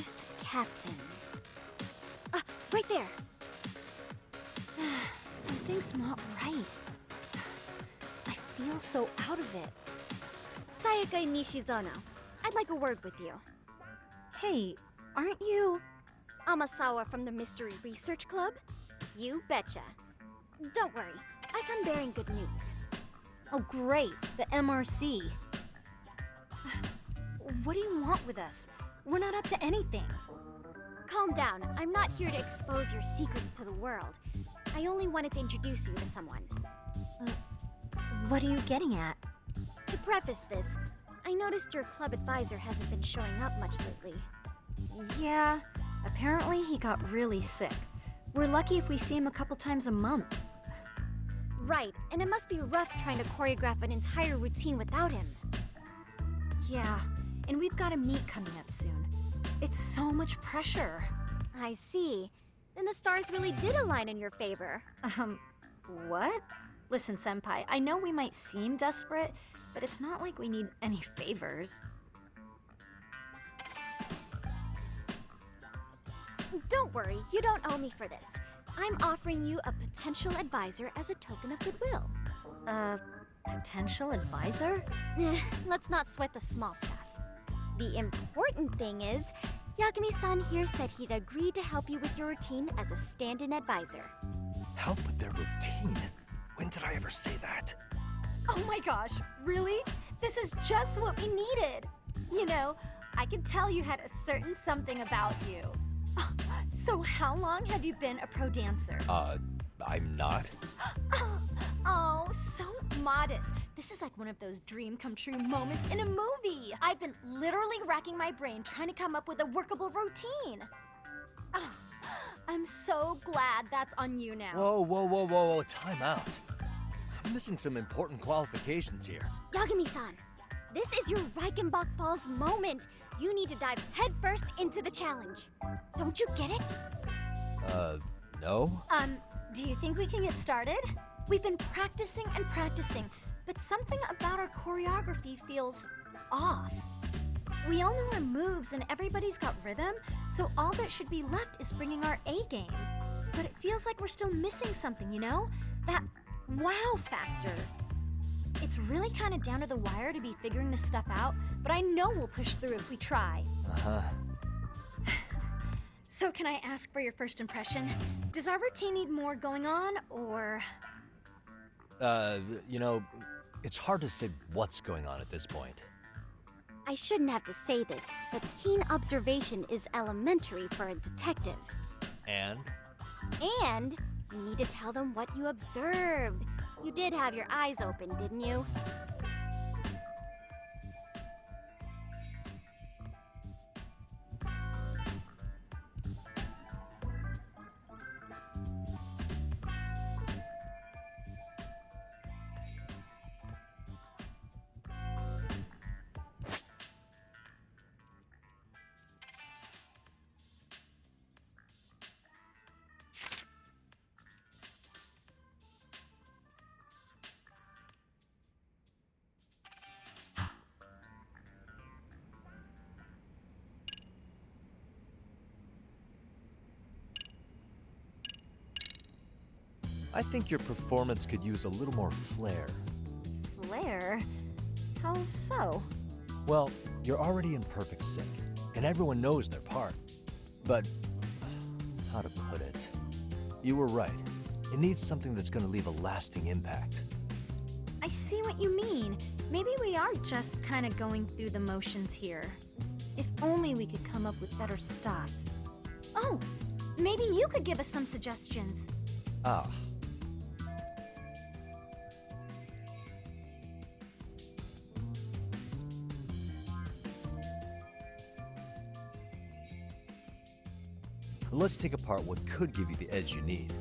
Where's the captain? Ah, right there! Something's not right. I feel so out of it. Sayaka Nishizono, I'd like a word with you. Hey, aren't you... Amasawa from the Mystery Research Club? You betcha. Don't worry, I come bearing good news. Oh great, the MRC. What do you want with us? We're not up to anything. Calm down, I'm not here to expose your secrets to the world. I only wanted to introduce you to someone. What are you getting at? To preface this, I noticed your club advisor hasn't been showing up much lately. Yeah, apparently he got really sick. We're lucky if we see him a couple times a month. Right, and it must be rough trying to choreograph an entire routine without him. Yeah, and we've got a meet coming up soon. It's so much pressure. I see. Then the stars really did align in your favor. What? Listen, Senpai, I know we might seem desperate, but it's not like we need any favors. Don't worry, you don't owe me for this. I'm offering you a potential advisor as a token of goodwill. Potential advisor? Let's not sweat the small stuff. The important thing is, Yagami-san here said he'd agreed to help you with your routine as a stand-in advisor. Help with their routine? When did I ever say that? Oh my gosh, really? This is just what we needed. You know, I could tell you had a certain something about you. So how long have you been a pro dancer? I'm not. Oh, so modest. This is like one of those dream come true moments in a movie. I've been literally racking my brain trying to come up with a workable routine. Oh, I'm so glad that's on you now. Whoa, time out. I'm missing some important qualifications here. Yagami-san, this is your Reichenbach Falls moment. You need to dive headfirst into the challenge. Don't you get it? No? Do you think we can get started? We've been practicing and practicing, but something about our choreography feels off. We all know our moves and everybody's got rhythm, so all that should be left is bringing our A game. But it feels like we're still missing something, you know? That wow factor. It's really kind of down to the wire to be figuring this stuff out, but I know we'll push through if we try. Uh-huh. So can I ask for your first impression? Does our routine need more going on, or...? You know, it's hard to say what's going on at this point. I shouldn't have to say this, but keen observation is elementary for a detective. And? And you need to tell them what you observed. You did have your eyes open, didn't you? I think your performance could use a little more flair. Flair? How so? Well, you're already in perfect sync, and everyone knows their part. But, how to put it? You were right. It needs something that's gonna leave a lasting impact. I see what you mean. Maybe we are just kind of going through the motions here. If only we could come up with better stuff. Oh, maybe you could give us some suggestions. Ah. Let's take apart what could give you the edge you need.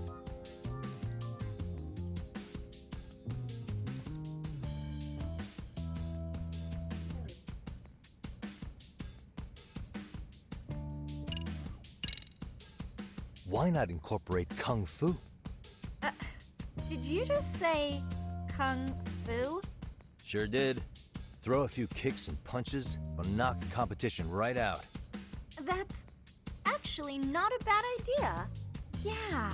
Why not incorporate Kung Fu? Did you just say Kung Fu? Sure did. Throw a few kicks and punches, will knock the competition right out. That's actually not a bad idea. Yeah,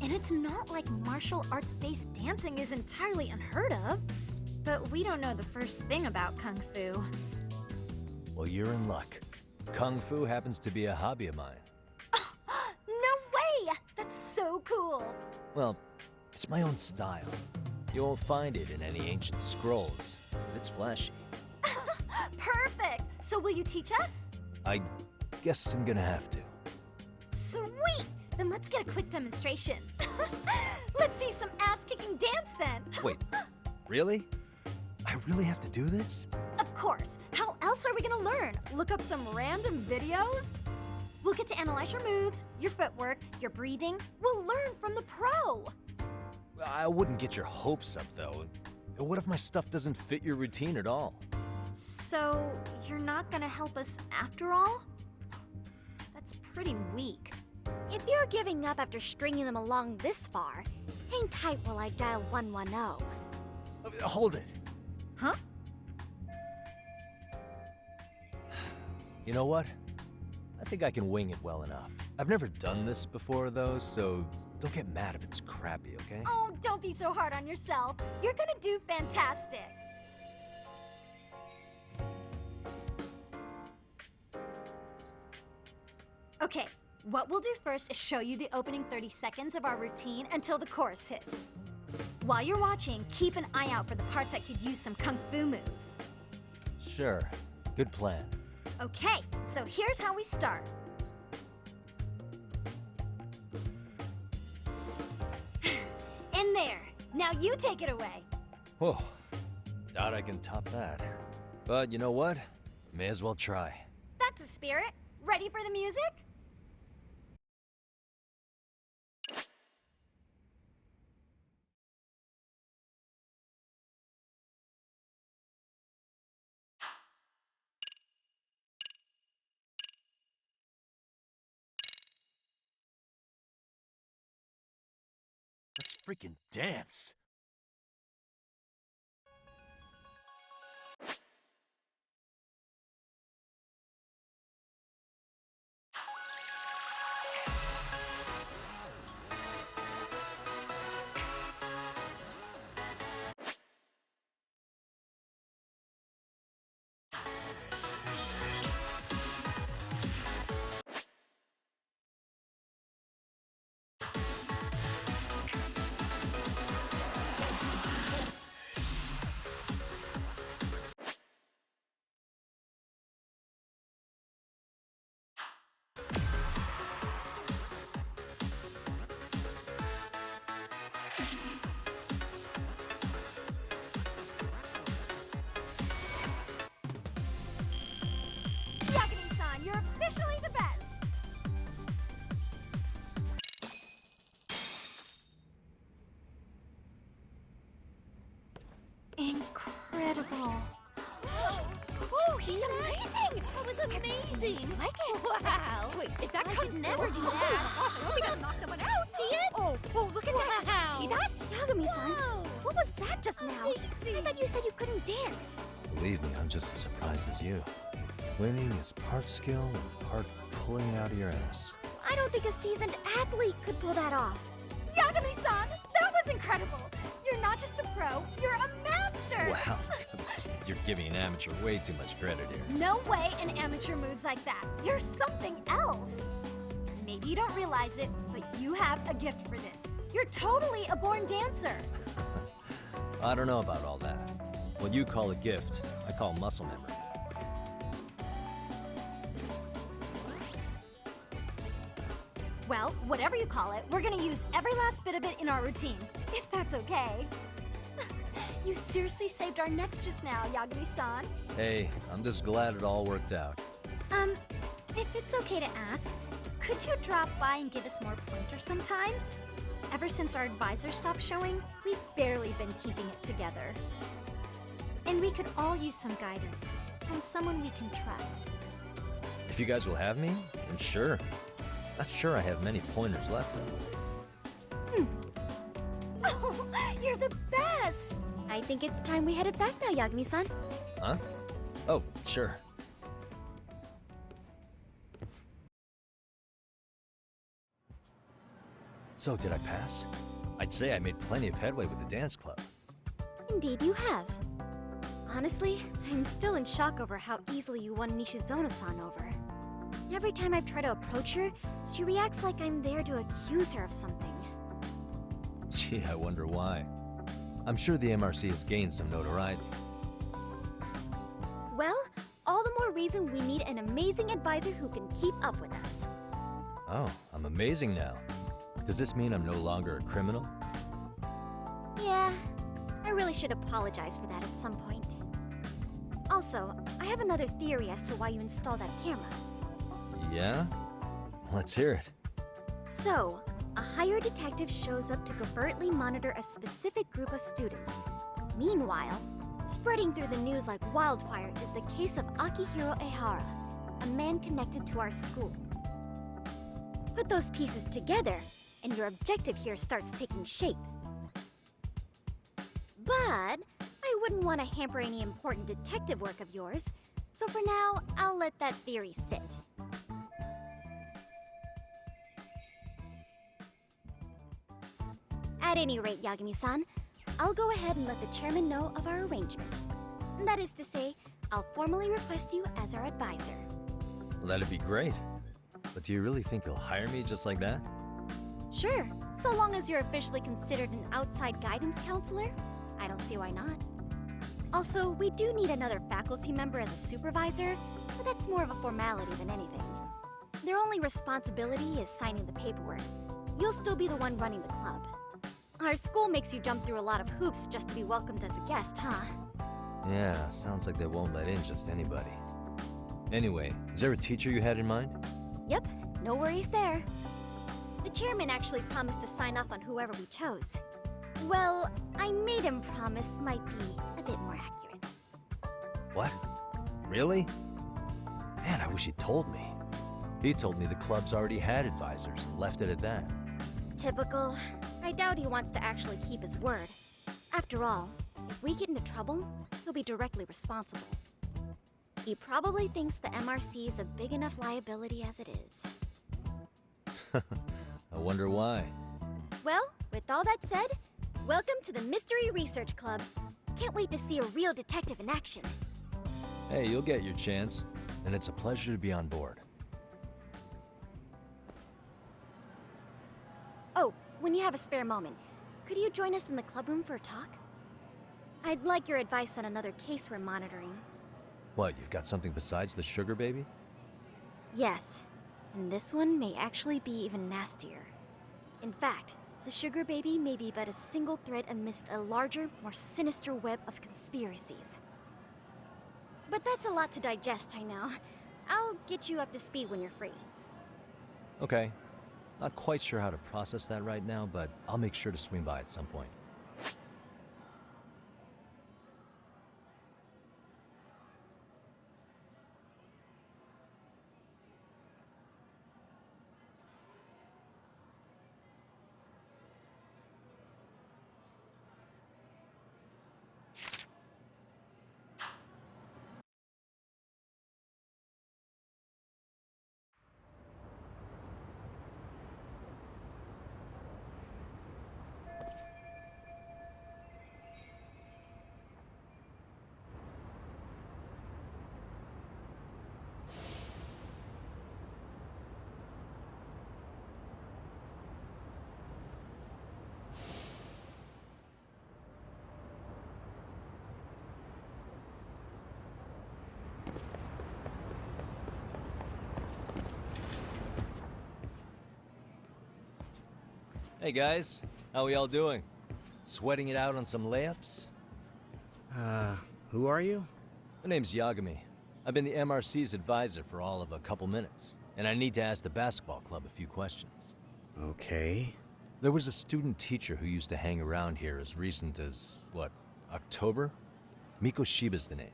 and it's not like martial arts-based dancing is entirely unheard of. But we don't know the first thing about Kung Fu. Well, you're in luck. Kung Fu happens to be a hobby of mine. No way! That's so cool! Well, it's my own style. You won't find it in any ancient scrolls. It's flashy. Perfect! So will you teach us? I guess I'm gonna have to. Sweet! Then let's get a quick demonstration. Let's see some ass-kicking dance then! Wait, really? I really have to do this? Of course! How else are we gonna learn? Look up some random videos? We'll get to analyze your moves, your footwork, your breathing. We'll learn from the pro! I wouldn't get your hopes up, though. What if my stuff doesn't fit your routine at all? So, you're not gonna help us after all? That's pretty weak. If you're giving up after stringing them along this far, hang tight while I dial 110. Hold it. Huh? You know what? I think I can wing it well enough. I've never done this before, though, so don't get mad if it's crappy, okay? Oh, don't be so hard on yourself. You're gonna do fantastic. Okay, what we'll do first is show you the opening 30 seconds of our routine until the chorus hits. While you're watching, keep an eye out for the parts that could use some Kung Fu moves. Sure. Good plan. Okay, so here's how we start. In there. Now you take it away. Whoa. Doubt I can top that. But you know what? May as well try. That's a spirit. Ready for the music? Let's freaking dance. Yagami-san, you're officially the best! Incredible. Oh, he's amazing! That was amazing! Wow! Wait, is that I could never do that! Oh gosh, I hope he doesn't knock someone out! See it? Oh, look at that! Did you see that? Yagami-san, Wow. what was that just now? Amazing. I thought you said you couldn't dance. Believe me, I'm just as surprised as you. Winning is part skill and part pulling it out of your ass. I don't think a seasoned athlete could pull that off. Yagami-san, that was incredible! You're not just a pro, you're a master! Wow. You're giving an amateur way too much credit here. No way an amateur moves like that. You're something else. Maybe you don't realize it, but you have a gift for this. You're totally a born dancer. I don't know about all that. What you call a gift, I call muscle memory. Well, whatever you call it, we're gonna use every last bit of it in our routine, if that's okay. You seriously saved our necks just now, Yagami-san. Hey, I'm just glad it all worked out. If it's okay to ask, could you drop by and give us more pointers sometime? Ever since our advisor stopped showing, we've barely been keeping it together. And we could all use some guidance from someone we can trust. If you guys will have me, then sure. Not sure I have many pointers left, though. Oh, you're the best! I think it's time we headed back now, Yagami-san. Huh? Oh, sure. So, did I pass? I'd say I made plenty of headway with the dance club. Indeed you have. Honestly, I'm still in shock over how easily you won Nishizono-san over. Every time I've tried to approach her, she reacts like I'm there to accuse her of something. Gee, I wonder why. I'm sure the MRC has gained some notoriety. Well, all the more reason we need an amazing advisor who can keep up with us. Oh, I'm amazing now. Does this mean I'm no longer a criminal? Yeah, I really should apologize for that at some point. Also, I have another theory as to why you installed that camera. Yeah? Let's hear it. So, a hired detective shows up to covertly monitor a specific group of students. Meanwhile, spreading through the news like wildfire is the case of Akihiro Ehara, a man connected to our school. Put those pieces together, and your objective here starts taking shape. But I wouldn't want to hamper any important detective work of yours, so for now, I'll let that theory sit. At any rate, Yagami-san, I'll go ahead and let the chairman know of our arrangement. That is to say, I'll formally request you as our advisor. Well, that'd be great. But do you really think you'll hire me just like that? Sure, so long as you're officially considered an outside guidance counselor, I don't see why not. Also, we do need another faculty member as a supervisor, but that's more of a formality than anything. Their only responsibility is signing the paperwork. You'll still be the one running the club. Our school makes you jump through a lot of hoops just to be welcomed as a guest, huh? Yeah, sounds like they won't let in just anybody. Anyway, is there a teacher you had in mind? Yep, no worries there. The chairman actually promised to sign off on whoever we chose. Well, I made him promise might be a bit more accurate. What? Really? Man, I wish he'd told me. He told me the club's already had advisors and left it at that. Typical. I doubt he wants to actually keep his word. After all, if we get into trouble, he'll be directly responsible. He probably thinks the MRC is a big enough liability as it is. I wonder why. Well, with all that said, welcome to the Mystery Research Club. Can't wait to see a real detective in action. Hey, you'll get your chance, and it's a pleasure to be on board. Oh, when you have a spare moment, could you join us in the club room for a talk? I'd like your advice on another case we're monitoring. What, you've got something besides the sugar baby? Yes, and this one may actually be even nastier. In fact, the sugar baby may be but a single thread amidst a larger, more sinister web of conspiracies. But that's a lot to digest, I know. I'll get you up to speed when you're free. Okay. Not quite sure how to process that right now, but I'll make sure to swing by at some point. Hey guys, how we all doing? Sweating it out on some layups? Who are you? My name's Yagami. I've been the MRC's advisor for all of a couple minutes, and I need to ask the basketball club a few questions. Okay. There was a student teacher who used to hang around here as recent as, what, October? Miko Shiba's the name.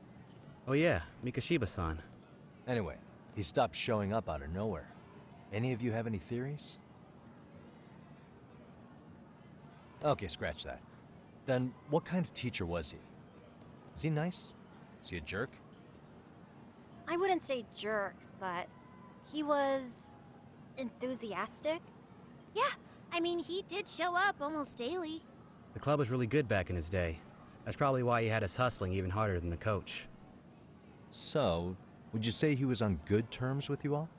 Oh yeah, Mikashiba-san. Anyway, he stopped showing up out of nowhere. Any of you have any theories? Okay, scratch that. Then, what kind of teacher was he? Is he nice? Is he a jerk? I wouldn't say jerk, but he was enthusiastic. Yeah, I mean, he did show up almost daily. The club was really good back in his day. That's probably why he had us hustling even harder than the coach. So, would you say he was on good terms with you all?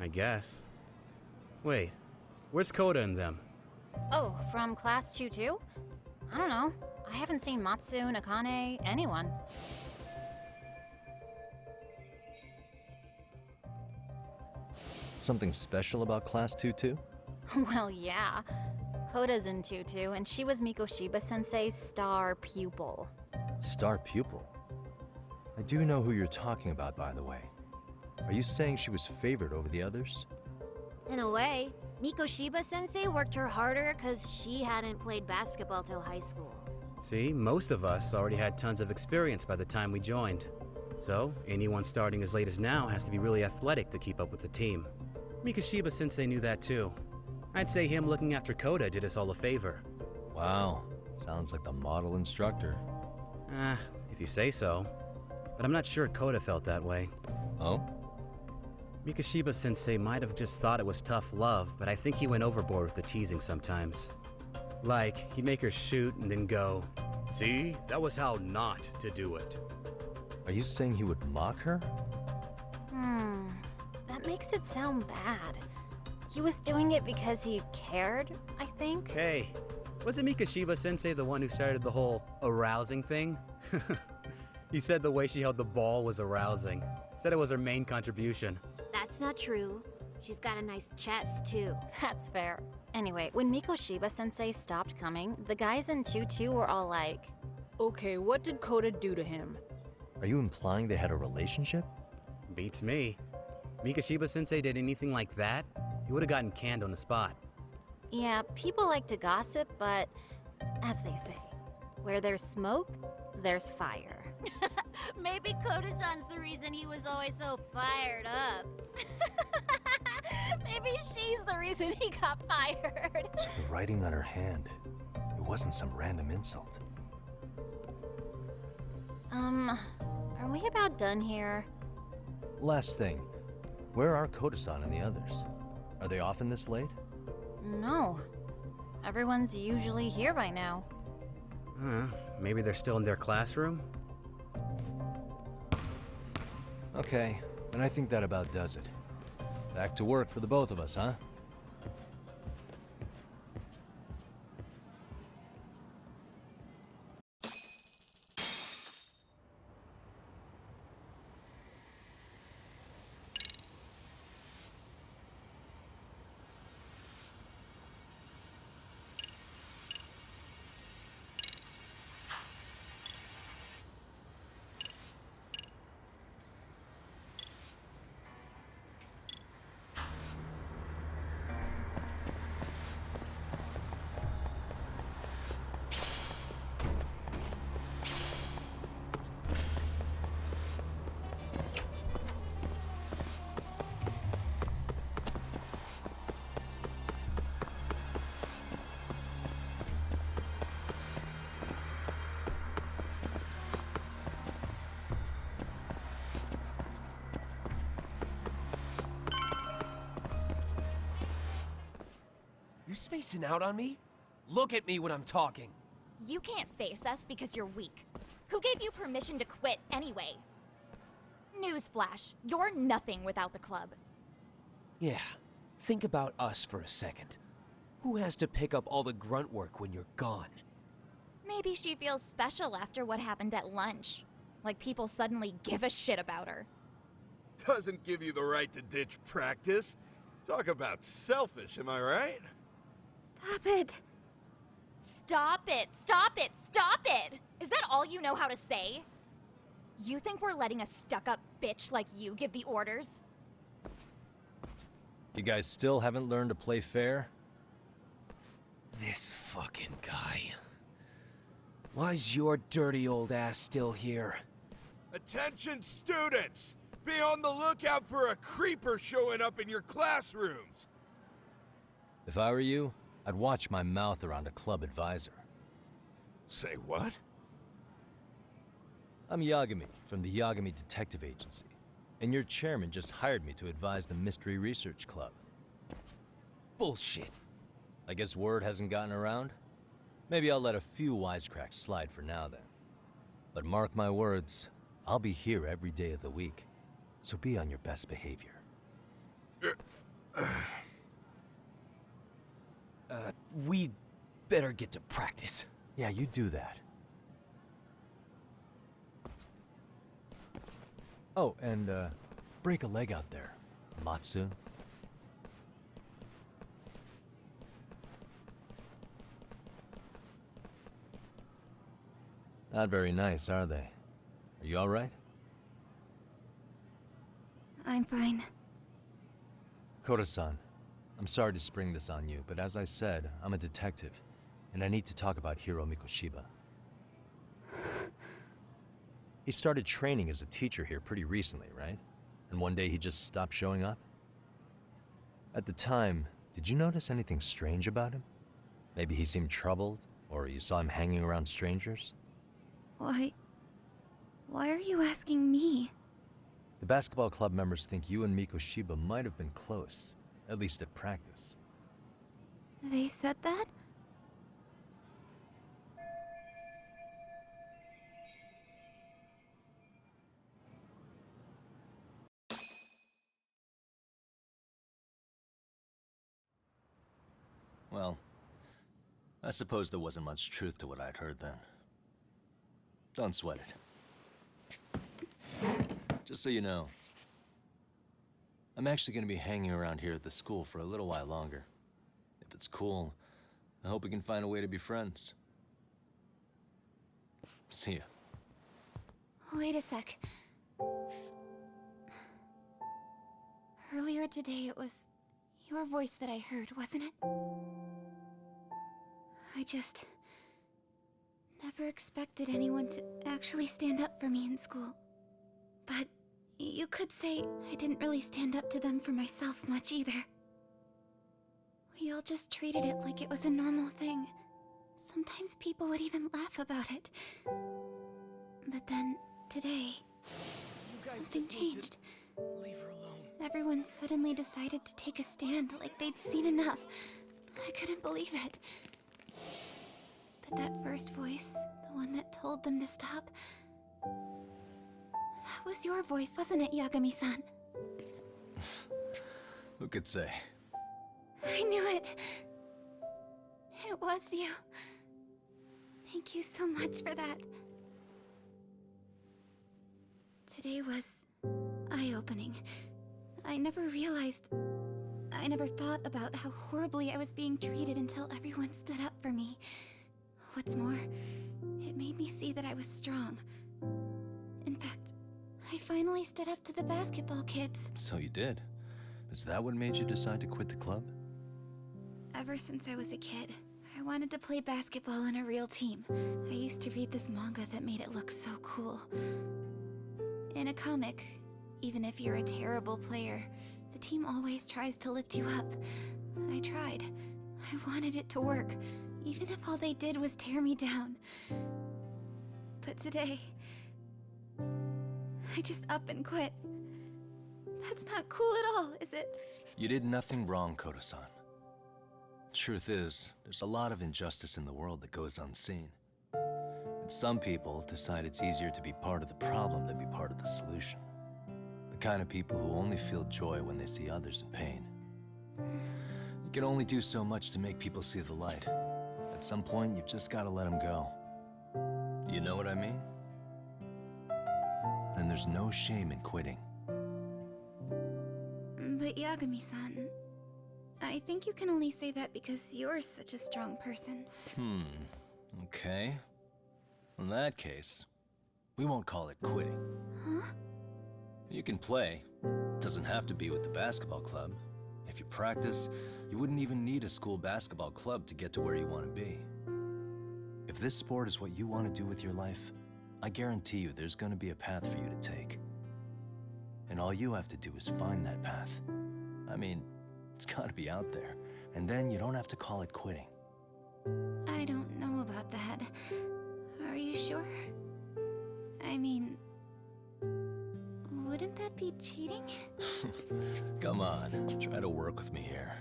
I guess. Wait, where's Koda and them? Oh, from class 2 too? I don't know. I haven't seen Matsu, Nakane, anyone. Something special about Class 2 too? Well, yeah. Koda's in tutu, and she was Mikoshiba-sensei's star pupil. Star pupil? I do know who you're talking about, by the way. Are you saying she was favored over the others? In a way, Mikoshiba-sensei worked her harder because she hadn't played basketball till high school. See, most of us already had tons of experience by the time we joined. So, anyone starting as late as now has to be really athletic to keep up with the team. Mikoshiba-sensei knew that too. I'd say him looking after Koda did us all a favor. Wow, sounds like the model instructor. If you say so. But I'm not sure Koda felt that way. Oh? Mikoshiba-sensei might have just thought it was tough love, but I think he went overboard with the teasing sometimes. Like, he'd make her shoot and then go, "See, that was how not to do it." Are you saying he would mock her? That makes it sound bad. He was doing it because he cared, I think. Hey, wasn't Mikoshiba-sensei the one who started the whole arousing thing? He said the way she held the ball was arousing. Said it was her main contribution. That's not true. She's got a nice chest, too. That's fair. Anyway, when Mikoshiba-sensei stopped coming, the guys in tutu were all like, Okay, what did Koda do to him? Are you implying they had a relationship? Beats me. Mikoshiba-sensei did anything like that, he would have gotten canned on the spot. yeah, people like to gossip, but as they say, where there's smoke, there's fire. Maybe Koda-san's the reason he was always so fired up. Maybe she's the reason he got fired. So the writing on her hand, it wasn't some random insult. Are we about done here? Last thing, where are Koda-san and the others? Are they often this late? No. Everyone's usually here by now. Maybe they're still in their classroom? Okay, and I think that about does it. Back to work for the both of us, huh? You spacing out on me? Look at me when I'm talking. You can't face us because you're weak. Who gave you permission to quit anyway? Newsflash, you're nothing without the club. Yeah, think about us for a second. Who has to pick up all the grunt work when you're gone? Maybe she feels special after what happened at lunch. Like people suddenly give a shit about her. Doesn't give you the right to ditch practice. Talk about selfish, am I right? Stop it. Stop it! Stop it! Stop it! Is that all you know how to say? You think we're letting a stuck-up bitch like you give the orders? You guys still haven't learned to play fair? This fucking guy. Why's your dirty old ass still here? Attention students! Be on the lookout for a creeper showing up in your classrooms! If I were you, I'd watch my mouth around a club advisor. Say what? I'm Yagami from the Yagami Detective Agency, and your chairman just hired me to advise the Mystery Research Club. Bullshit. I guess word hasn't gotten around? Maybe I'll let a few wisecracks slide for now then. But mark my words, I'll be here every day of the week. So be on your best behavior. We better get to practice. Yeah, you do that. Oh, and break a leg out there, Matsu. Not very nice, are they? Are you all right? I'm fine. Koda-san, I'm sorry to spring this on you, but as I said, I'm a detective, and I need to talk about Hiro Mikoshiba. He started training as a teacher here pretty recently, right? And one day he just stopped showing up? At the time, did you notice anything strange about him? Maybe he seemed troubled, or you saw him hanging around strangers? Why are you asking me? The basketball club members think you and Mikoshiba might have been close, at least at practice. They said that? Well, I suppose there wasn't much truth to what I'd heard then. Don't sweat it. Just so you know, I'm actually going to be hanging around here at the school for a little while longer. If it's cool, I hope we can find a way to be friends. See ya. Wait a sec. Earlier today, it was your voice that I heard, wasn't it? I just never expected anyone to actually stand up for me in school. But you could say I didn't really stand up to them for myself much either. We all just treated it like it was a normal thing. Sometimes people would even laugh about it. But then, today, something changed. Leave her alone. Everyone suddenly decided to take a stand like they'd seen enough. I couldn't believe it. But that first voice, the one that told them to stop, that was your voice, wasn't it, Yagami-san? Who could say? I knew it. It was you. Thank you so much for that. Today was eye-opening. I never thought about how horribly I was being treated until everyone stood up for me. What's more, it made me see that I was strong. In fact, I finally stood up to the basketball kids. So you did. Is that what made you decide to quit the club? Ever since I was a kid, I wanted to play basketball in a real team. I used to read this manga that made it look so cool. In a comic, even if you're a terrible player, the team always tries to lift you up. I tried. I wanted it to work, even if all they did was tear me down. But today, I just up and quit. That's not cool at all, is it? You did nothing wrong, Koda-san. Truth is, there's a lot of injustice in the world that goes unseen. And some people decide it's easier to be part of the problem than be part of the solution. The kind of people who only feel joy when they see others in pain. You can only do so much to make people see the light. At some point, you've just got to let them go. You know what I mean? Then there's no shame in quitting. But Yagami-san, I think you can only say that because you're such a strong person. Okay. In that case, we won't call it quitting. Huh? You can play. Doesn't have to be with the basketball club. If you practice, you wouldn't even need a school basketball club to get to where you want to be. If this sport is what you want to do with your life, I guarantee you there's going to be a path for you to take. And all you have to do is find that path. I mean, it's got to be out there. And then you don't have to call it quitting. I don't know about that. Are you sure? I mean, wouldn't that be cheating? Come on, try to work with me here.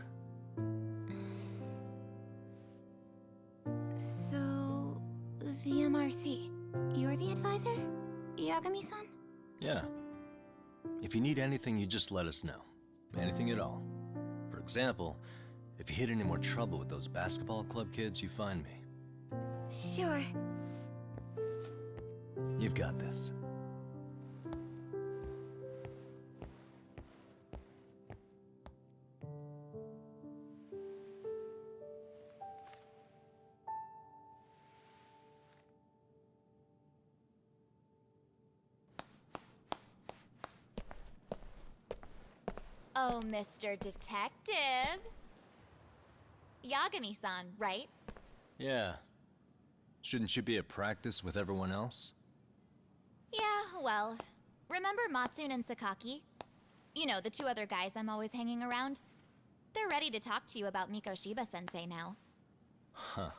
see. You're the advisor? Yagami-san? Yeah. If you need anything, you just let us know. Anything at all. For example, if you hit any more trouble with those basketball club kids, you find me. Sure. You've got this. Oh, Mr. Detective. Yagami-san, right? Yeah. Shouldn't you be at practice with everyone else? Yeah, well, remember Matsune and Sakaki? You know, the two other guys I'm always hanging around? They're ready to talk to you about Mikoshiba-sensei now. Huh.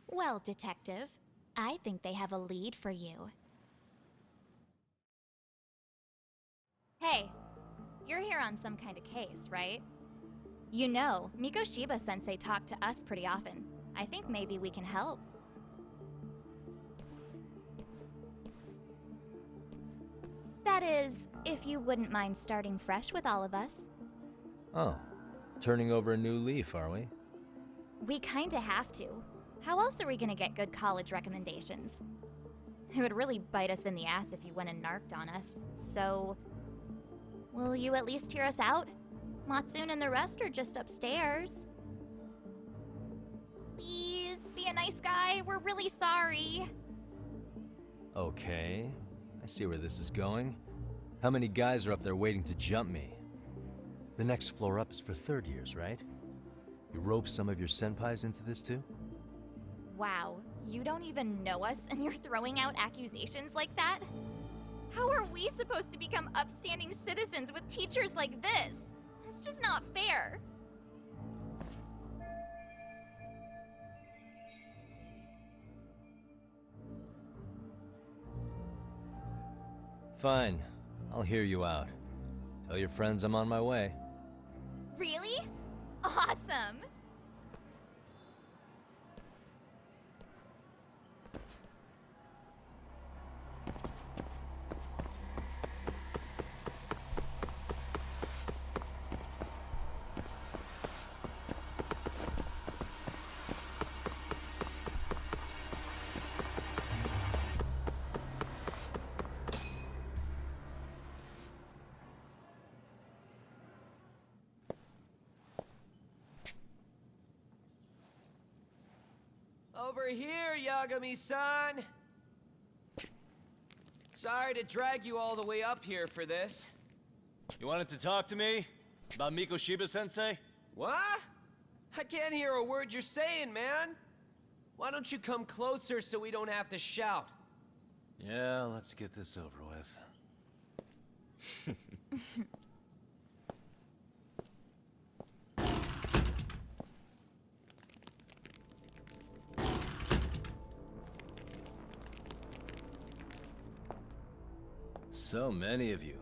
Well, Detective, I think they have a lead for you. Hey, you're here on some kind of case, right? You know, Mikoshiba-sensei talked to us pretty often. I think maybe we can help. That is, if you wouldn't mind starting fresh with all of us. Oh. Turning over a new leaf, are we? We kinda have to. How else are we gonna get good college recommendations? It would really bite us in the ass if you went and narked on us, so... Will you at least hear us out? Matsune and the rest are just upstairs. Please, be a nice guy. We're really sorry. Okay. I see where this is going. How many guys are up there waiting to jump me? The next floor up is for third years, right? You rope some of your senpais into this too? Wow, you don't even know us and you're throwing out accusations like that? How are we supposed to become upstanding citizens with teachers like this? It's just not fair. Fine. I'll hear you out. Tell your friends I'm on my way. Really? Awesome! Over here, Yagami-san! Sorry to drag you all the way up here for this. You wanted to talk to me? About Mikoshiba-sensei? What? I can't hear a word you're saying, man. Why don't you come closer so we don't have to shout? Yeah, let's get this over with. So many of you.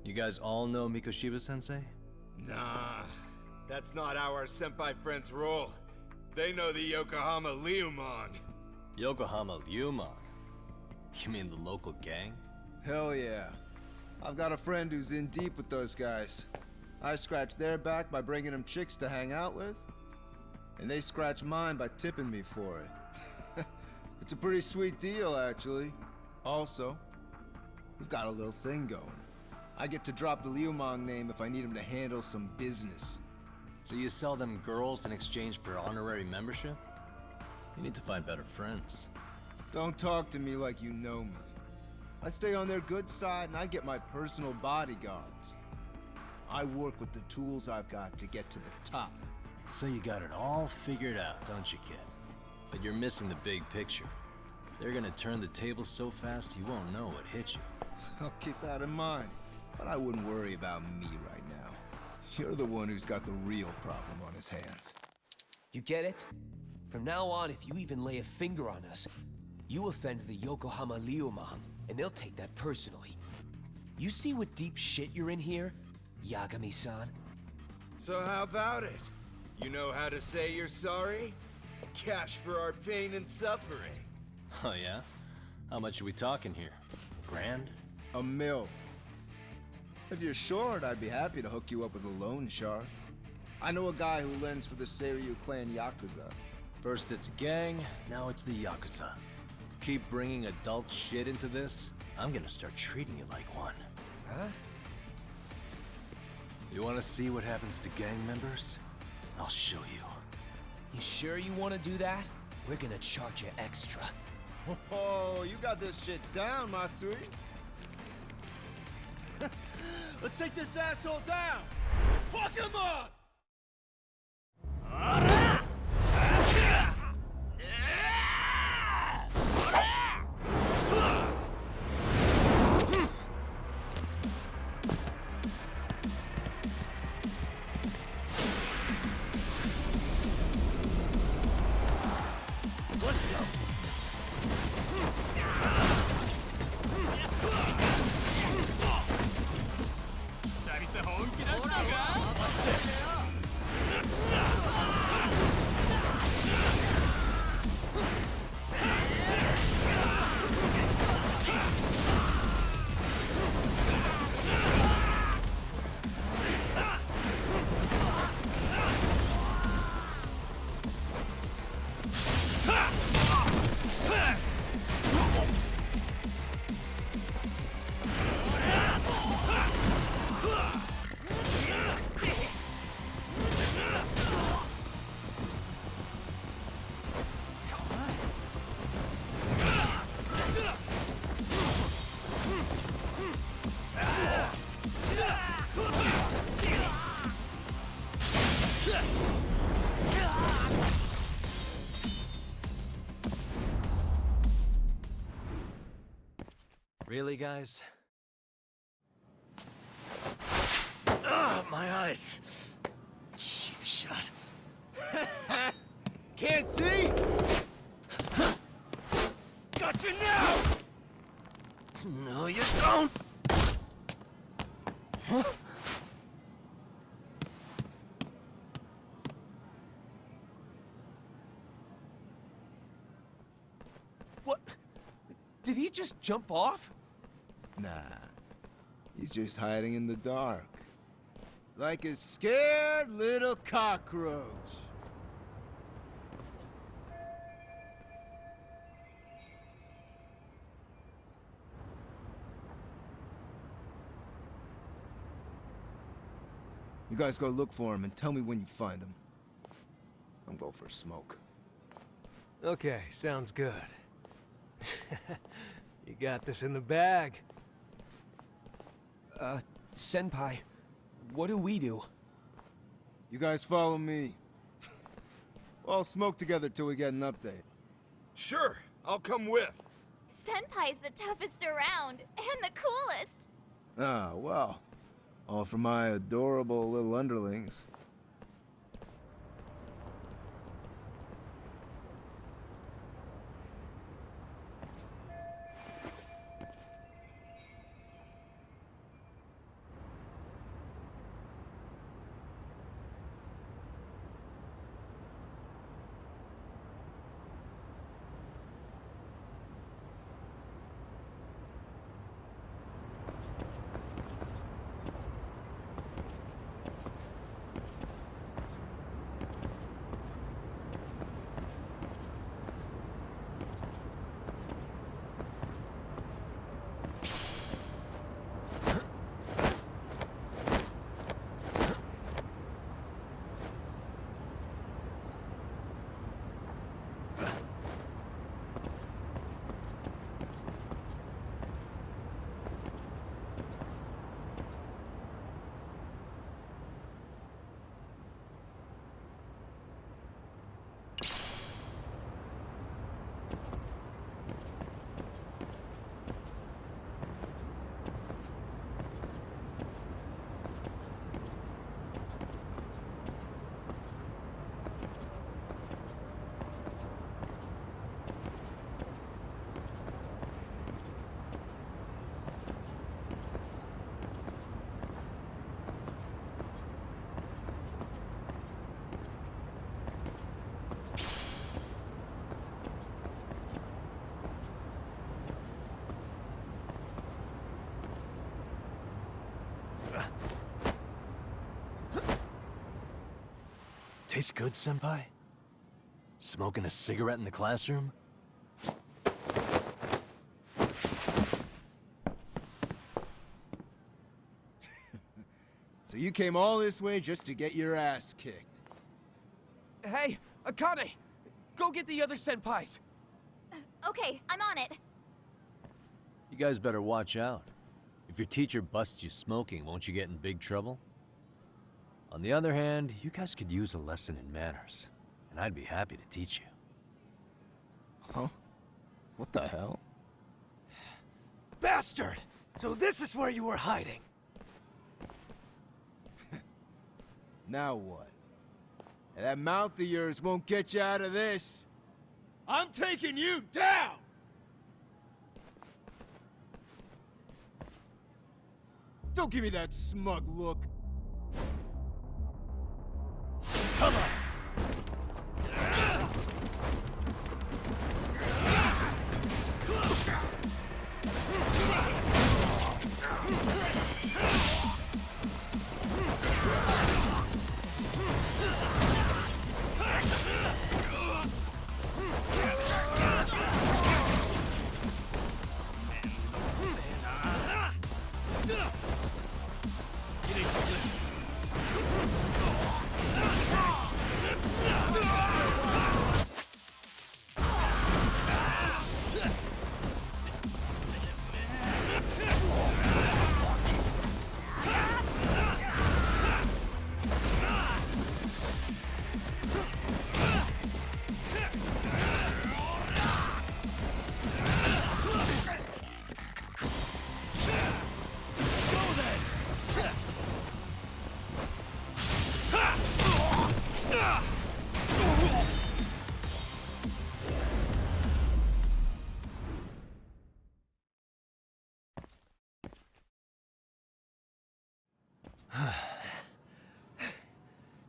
You guys all know Mikoshiba-sensei? Nah, that's not how our senpai friends roll. They know the Yokohama Liumon. Yokohama Liumon? You mean the local gang? Hell yeah. I've got a friend who's in deep with those guys. I scratch their back by bringing them chicks to hang out with, and they scratch mine by tipping me for it. It's a pretty sweet deal, actually. Also, we've got a little thing going. I get to drop the Liumong name if I need him to handle some business. So you sell them girls in exchange for honorary membership? You need to find better friends. Don't talk to me like you know me. I stay on their good side and I get my personal bodyguards. I work with the tools I've got to get to the top. So you got it all figured out, don't you, kid? But you're missing the big picture. They're gonna turn the tables so fast you won't know what hit you. I'll keep that in mind. But I wouldn't worry about me right now. You're the one who's got the real problem on his hands. You get it? From now on, if you even lay a finger on us, you offend the Yokohama Liumang, and they'll take that personally. You see what deep shit you're in here, Yagami-san? So how about it? You know how to say you're sorry? Cash for our pain and suffering. Oh, yeah? How much are we talking here? Grand? A mil. If you're short, I'd be happy to hook you up with a loan shark. I know a guy who lends for the Seiryu clan Yakuza. First it's a gang, now it's the Yakuza. Keep bringing adult shit into this, I'm gonna start treating you like one. Huh? You wanna see what happens to gang members? I'll show you. You sure you want to do that? We're gonna charge you extra. Oh, you got this shit down, Matsui. Let's take this asshole down! Fuck him up! Really, guys? Ah, my eyes! Cheap shot. Can't see? Got you now! No, you don't! Huh? What? Did he just jump off? Nah. He's just hiding in the dark. Like a scared little cockroach. You guys go look for him and tell me when you find him. I'm going for a smoke. Okay, sounds good. You got this in the bag. Senpai, what do we do? You guys follow me. We'll all smoke together till we get an update. Sure, I'll come with. Senpai's the toughest around, and the coolest. Ah, well. All for my adorable little underlings. Tastes good, Senpai? Smoking a cigarette in the classroom? So you came all this way just to get your ass kicked? Hey, Akane! Go get the other senpais! Okay, I'm on it. You guys better watch out. If your teacher busts you smoking, won't you get in big trouble? On the other hand, you guys could use a lesson in manners, and I'd be happy to teach you. Huh? What the hell? Bastard! So this is where you were hiding. Now what? That mouth of yours won't get you out of this. I'm taking you down! Don't give me that smug look. Come on!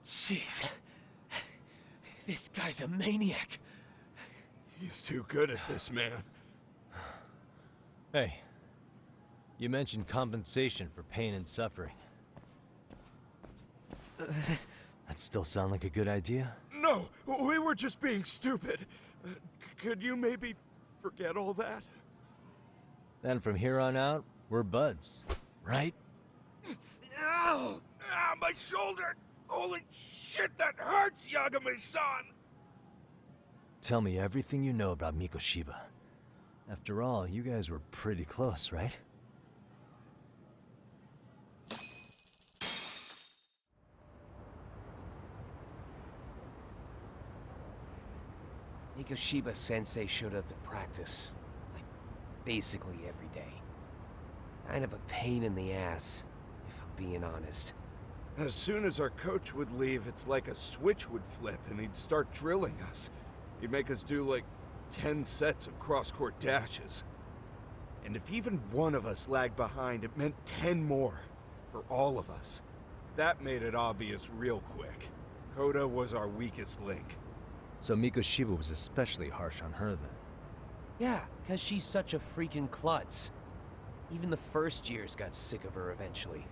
Jeez. This guy's a maniac. He's too good at this, man. Hey, you mentioned compensation for pain and suffering. That still sound like a good idea? No, we were just being stupid. Could you maybe forget all that? Then from here on out, we're buds, right? Ow! Ah, my shoulder! Holy shit, that hurts, Yagami-san! Tell me everything you know about Mikoshiba. After all, you guys were pretty close, right? Mikoshiba-sensei showed up to practice, like, basically every day. Kind of a pain in the ass, if I'm being honest. As soon as our coach would leave, it's like a switch would flip and he'd start drilling us. He'd make us do like 10 sets of cross-court dashes. And if even one of us lagged behind, it meant 10 more. For all of us. That made it obvious real quick. Koda was our weakest link. So Mikoshiba was especially harsh on her then? Yeah, because she's such a freaking klutz. Even the first years got sick of her eventually.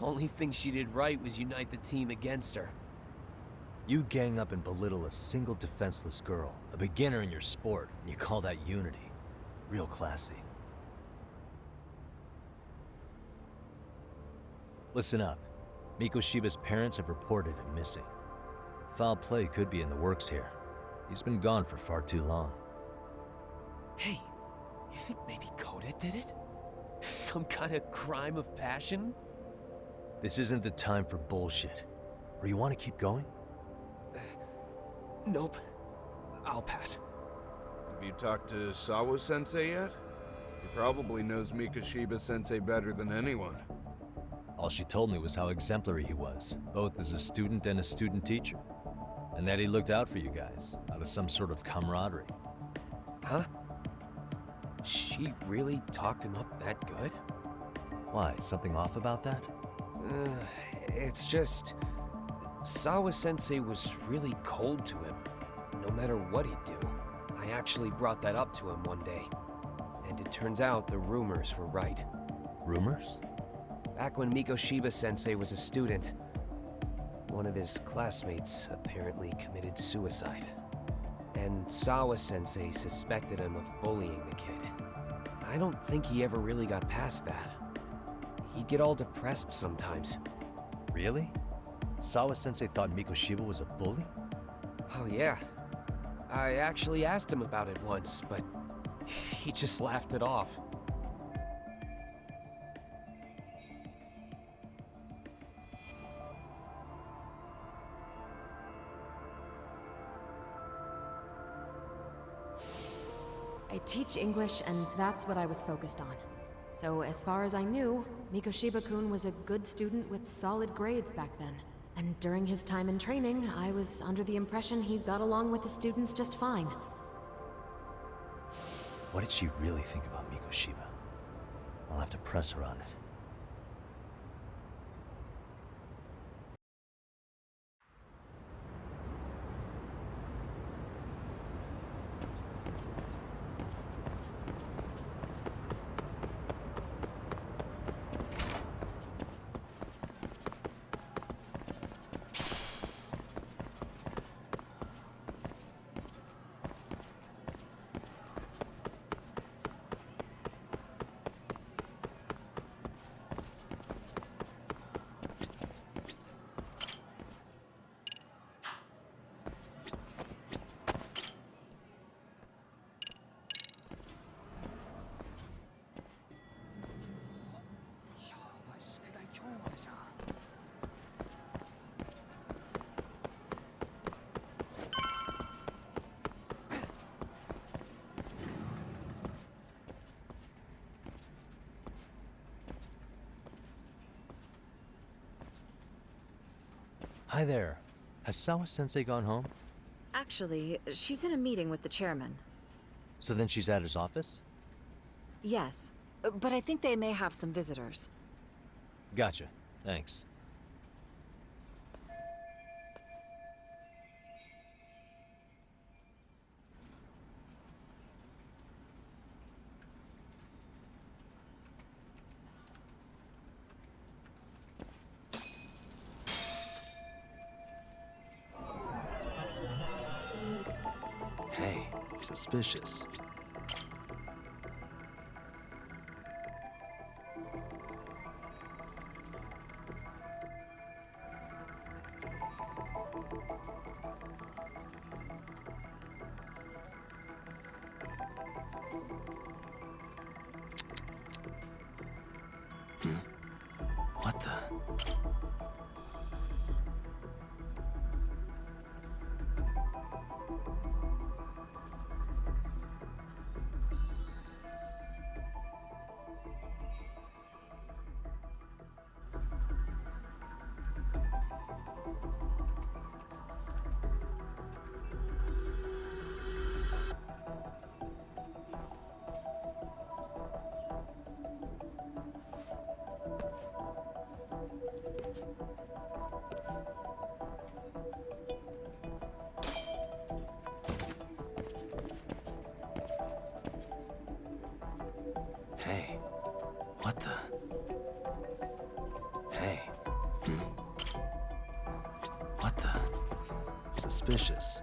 Only thing she did right was unite the team against her. You gang up and belittle a single defenseless girl, a beginner in your sport, and you call that unity. Real classy. Listen up. Mikoshiba's parents have reported him missing. Foul play could be in the works here. He's been gone for far too long. Hey, you think maybe Koda did it? Some kind of crime of passion? This isn't the time for bullshit. Or you want to keep going? Nope. I'll pass. Have you talked to Sawa-sensei yet? He probably knows Mikoshiba-sensei better than anyone. All she told me was how exemplary he was, both as a student and a student teacher. And that he looked out for you guys, out of some sort of camaraderie. Huh? She really talked him up that good? Why, something off about that? It's just... Sawa-sensei was really cold to him, no matter what he'd do. I actually brought that up to him one day. And it turns out the rumors were right. Rumors? Back when Mikoshiba-sensei was a student, one of his classmates apparently committed suicide. And Sawa-sensei suspected him of bullying the kid. I don't think he ever really got past that. He'd get all depressed sometimes. Really? Sawa-sensei thought Mikoshiba was a bully? Oh yeah. I actually asked him about it once, but he just laughed it off. I teach English, and that's what I was focused on. So as far as I knew, Mikoshiba-kun was a good student with solid grades back then. And during his time in training, I was under the impression he got along with the students just fine. What did she really think about Mikoshiba? I'll have to press her on it. Hi there. Has Sawa-sensei gone home? Actually, she's in a meeting with the chairman. So then she's at his office? Yes, but I think they may have some visitors. Gotcha. Thanks. Hey, suspicious. What the? Hey, what the? Hey. What the? Suspicious.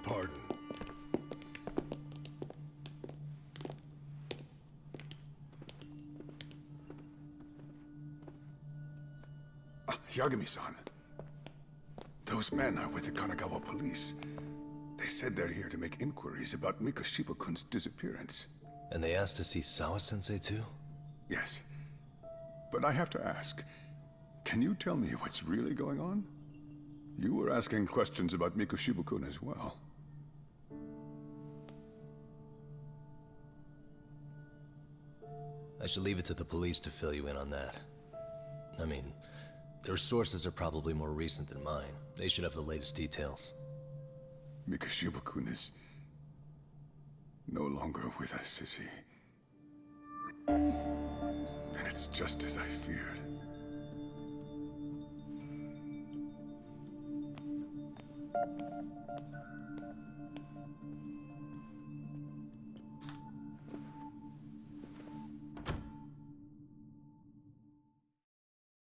Pardon. Yagami-san. Those men are with the Kanagawa police. They said they're here to make inquiries about Mikoshiba-kun's disappearance. And they asked to see Sawa-sensei too? Yes. But I have to ask, can you tell me what's really going on? You were asking questions about Mikoshiba-kun as well. I should leave it to the police to fill you in on that. I mean, their sources are probably more recent than mine. They should have the latest details. Mikoshiba-kun is no longer with us, is he? Then it's just as I feared.